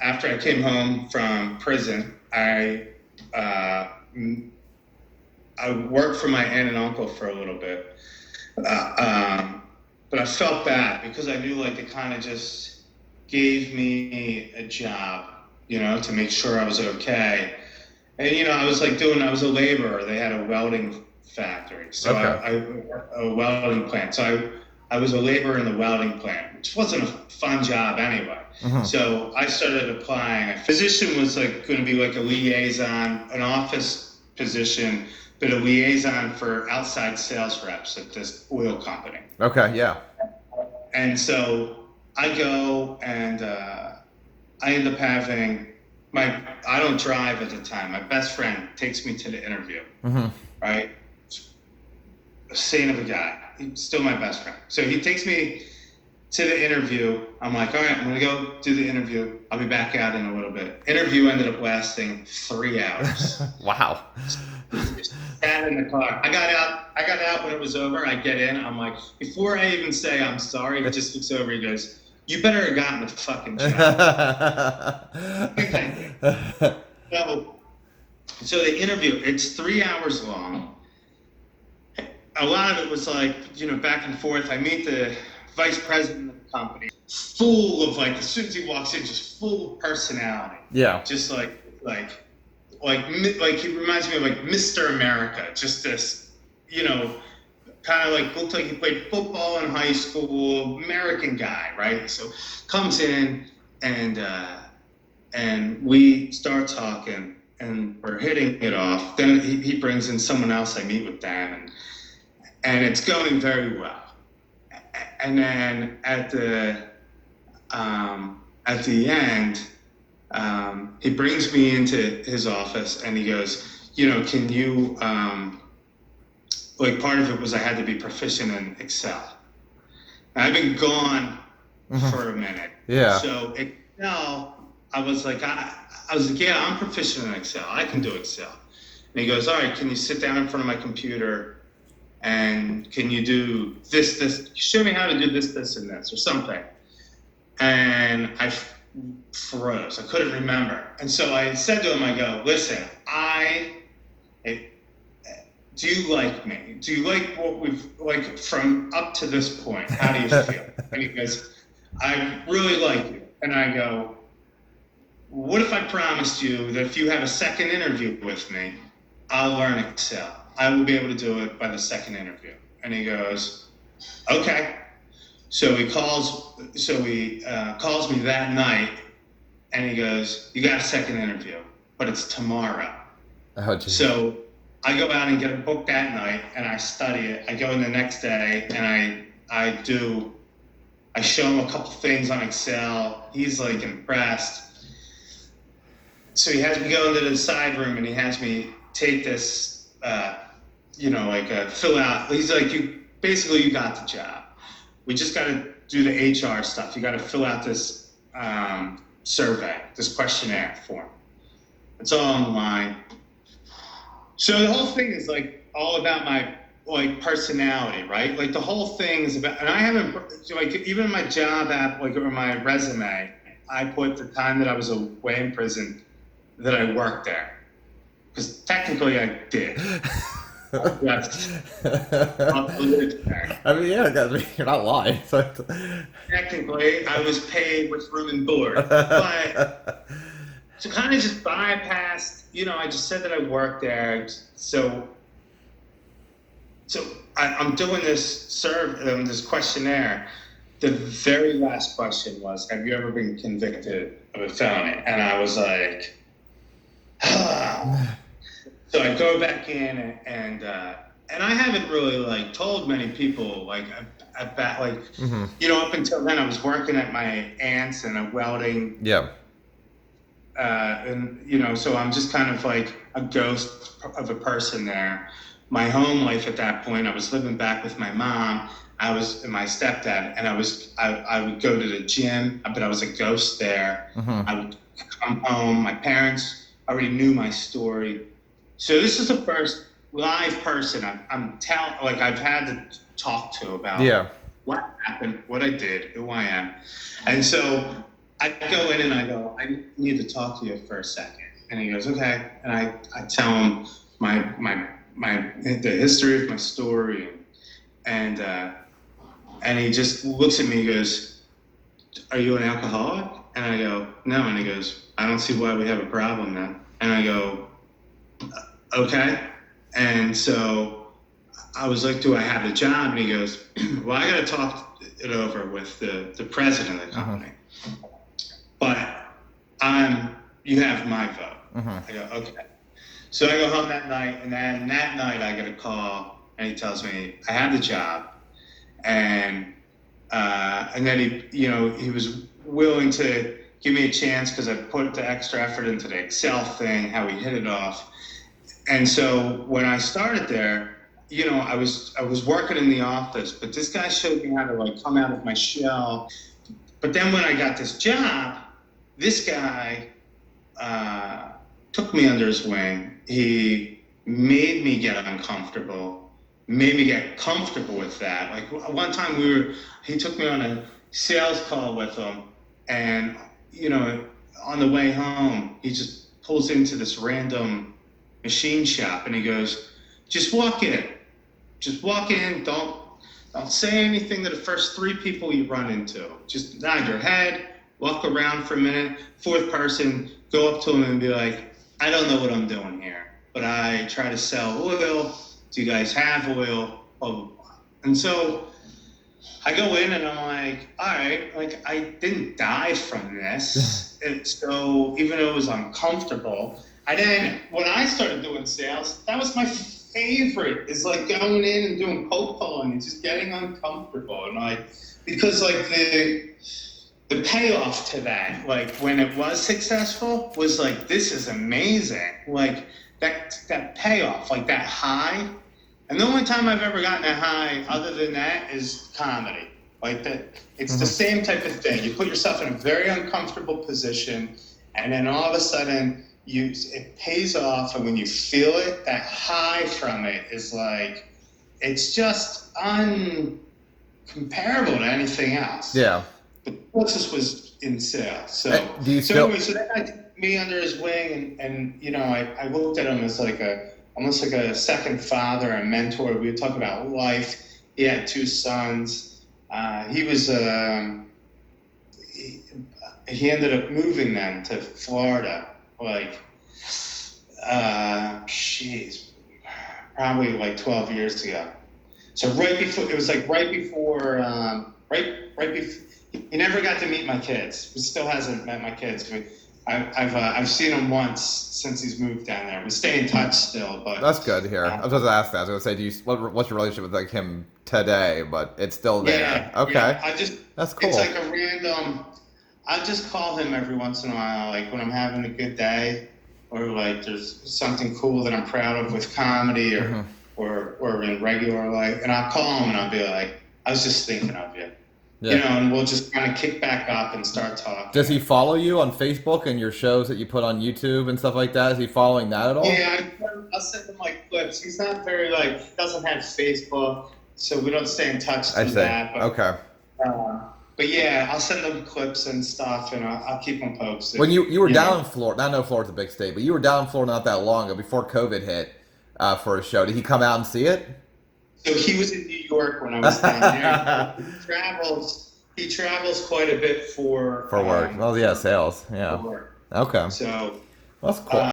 after I came home from prison, uh, I worked for my aunt and uncle for a little bit. But I felt bad because I knew like they kind of just gave me a job, to make sure I was okay. And I was a laborer. They had a welding factory, so Okay. a welding plant. So I was a laborer in the welding plant, which wasn't a fun job anyway. Hmm. So I started applying. A position was like going to be like a liaison, an office position, but a liaison for outside sales reps at this oil company. Okay. Yeah. And so I go and I end up having I don't drive at the time. My best friend takes me to the interview, Hmm. right? A saint of a guy. He's still my best friend. So he takes me to the interview. I'm like, all right, I'm going to go do the interview. I'll be back out in a little bit. Interview ended up lasting 3 hours. Wow. Sat in the car. I got out when it was over. I get in. I'm like, before I even say I'm sorry, he just looks over. He goes, "You better have gotten the fucking job." so, so the interview, it's 3 hours long. A lot of it was like, back and forth. I meet the vice president of the company, full of like, as soon as he walks in, just full of personality. Yeah. Just like he reminds me of like Mr. America. Just this, kind of like looked like he played football in high school, American guy, right? So comes in and we start talking and we're hitting it off. Then he brings in someone else. I meet with them and it's going very well. And then at the end, he brings me into his office and he goes, can you, like part of it was I had to be proficient in Excel. And I've been gone for a minute. Yeah. So Excel, I was like, yeah, I'm proficient in Excel. I can do Excel. And he goes, all right, can you sit down in front of my computer and can you do this, show me how to do this, and this, or something. And I froze. I couldn't remember. And so I said to him, I go, listen, do you like me? Do you like what we've, like, from up to this point? How do you feel? And he goes, I really like you. And I go, what if I promised you that if you have a second interview with me, I'll learn Excel. I will be able to do it by the second interview. And he goes, okay. So he calls me that night and he goes, you got a second interview, but it's tomorrow. Oh, geez. So I go out and get a book that night and I study it. I go in the next day and I show him a couple things on Excel. He's like impressed. So he has me go into the side room and he has me take this, fill out. He's like, you got the job. We just got to do the HR stuff. You got to fill out this survey, this questionnaire form. It's all online. So the whole thing is like all about my personality, right? Like the whole thing is about, and I haven't even my job app, or my resume, I put the time that I was away in prison that I worked there, because technically I did. Yes. I mean, yeah, you're not lying. Technically, I was paid with room and board, but to kind of just bypass, I just said that I worked there. So I'm doing this questionnaire. The very last question was, have you ever been convicted of a felony? And I was like, ah. So I go back in and I haven't really told many people up until then I was working at my aunt's and welding. Yeah. So I'm just kind of like a ghost of a person there. My home life at that point, I was living back with my mom. I was and my stepdad, and I would go to the gym, but I was a ghost there. I would come home. My parents already knew my story. So this is the first live person I've had to talk to about what happened, what I did, who I am. And so I go in and I go, I need to talk to you for a second. And he goes, okay. And I tell him the history of my story, and he just looks at me and goes, are you an alcoholic? And I go, no. And he goes, I don't see why we have a problem then. And I go, okay. And so I was like, do I have a job? And he goes, well, I got to talk it over with the president of the company. But you have my vote. I go, okay. So I go home that night, and then that night I get a call, and he tells me I have the job, and then he was willing to give me a chance because I put the extra effort into the Excel thing, how we hit it off. And so when I started there, I was working in the office, but this guy showed me how to like come out of my shell. But then when I got this job, this guy took me under his wing. He made me get uncomfortable, made me get comfortable with that. Like one time he took me on a sales call with him, and on the way home, he just pulls into this random machine shop, and he goes, just walk in, don't say anything to the first 3 people you run into. Just nod your head, walk around for a minute, 4th person, go up to him and be like, I don't know what I'm doing here, but I try to sell oil. Do you guys have oil? Blah, blah, blah. And so I go in and I'm like, all right, like I didn't die from this. And so even though it was uncomfortable, when I started doing sales, that was my favorite, is like going in and doing cold calling and just getting uncomfortable. And because like the payoff to that, like when it was successful, was like, this is amazing. Like that payoff, like that high. And the only time I've ever gotten that high other than that is comedy. Like that, it's the same type of thing. You put yourself in a very uncomfortable position, and then all of a sudden it pays off, and when you feel it, that high from it is like, it's just uncomparable to anything else. Yeah. The closest was in sales. So do you anyway, so that guy took me under his wing, and I looked at him as like almost like a second father and mentor. We would talk about life. He had 2 sons. He ended up moving then to Florida, like, probably like 12 years ago. So right before, he never got to meet my kids. He still hasn't met my kids. I've seen him once since he's moved down there. We stay in touch still, but that's good to hear. I was going to ask that. I was going to say, what's your relationship with like him today? But it's still there. Yeah, okay, yeah. That's cool. It's like a random. I just call him every once in a while, like when I'm having a good day, or like there's something cool that I'm proud of with comedy, or in regular life, and I'll call him and I'll be like, I was just thinking of you. Yeah. And we'll just kind of kick back up and start talking. Does he follow you on Facebook and your shows that you put on YouTube and stuff like that? Is he following that at all? Yeah, I'll send him like clips. He's not very doesn't have Facebook, so we don't stay in touch through that. But, okay. But yeah, I'll send them clips and stuff, and I'll keep them posted. When you were down in Florida, I know Florida's a big state, but you were down in Florida not that long ago, before COVID hit, for a show. Did he come out and see it? So he was in New York when I was down there. He travels quite a bit for work. Well, yeah, sales. Yeah. For work. Okay. So that's cool.